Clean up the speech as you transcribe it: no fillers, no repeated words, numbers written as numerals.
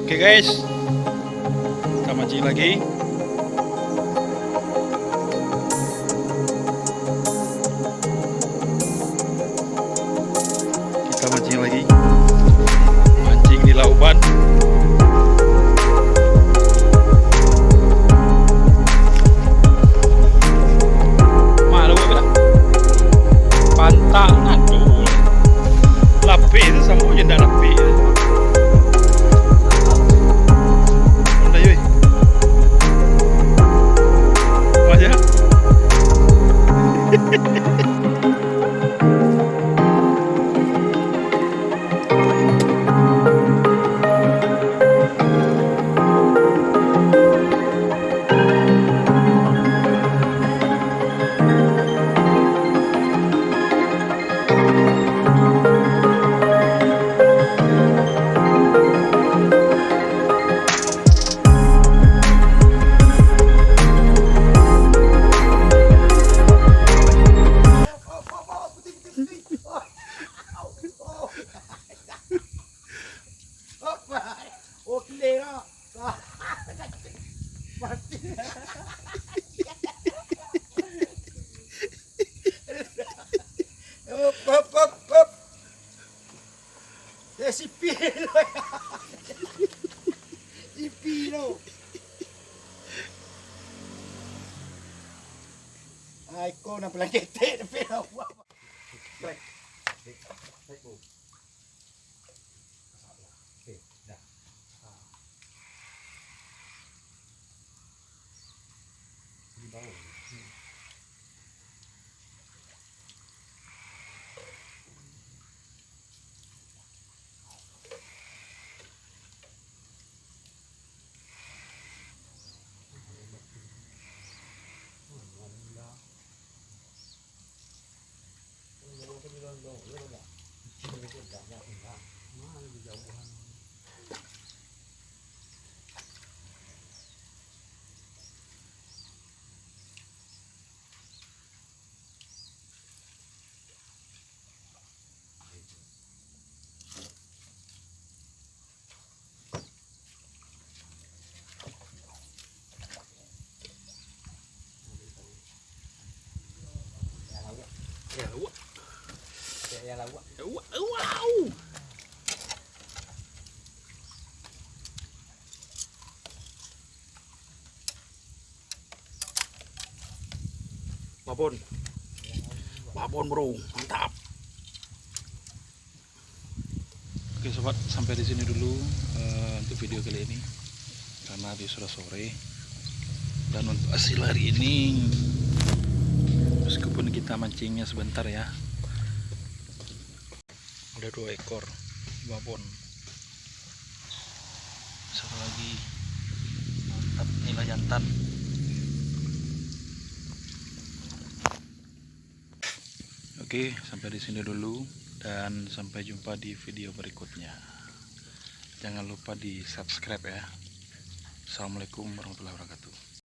Oke guys, kita mancing lagi. Kita mancing lagi. Mancing di lauban. Malu gak? Pantang, aduh. Lapi itu sama aja ndak lapi. Up. Si Pino. Si Pino. Ay, ko na palang kete na Pino. Wow. Babon bro, mantap. Oke sobat, sampai di sini dulu untuk video kali ini karena sudah sore. Dan untuk hasil hari ini, meskipun kita mancingnya sebentar ya, ada 2 ekor babon. Satu lagi mantap, nilai jantan. Oke, sampai di sini dulu dan sampai jumpa di video berikutnya. Jangan lupa di subscribe ya. Assalamualaikum warahmatullahi wabarakatuh.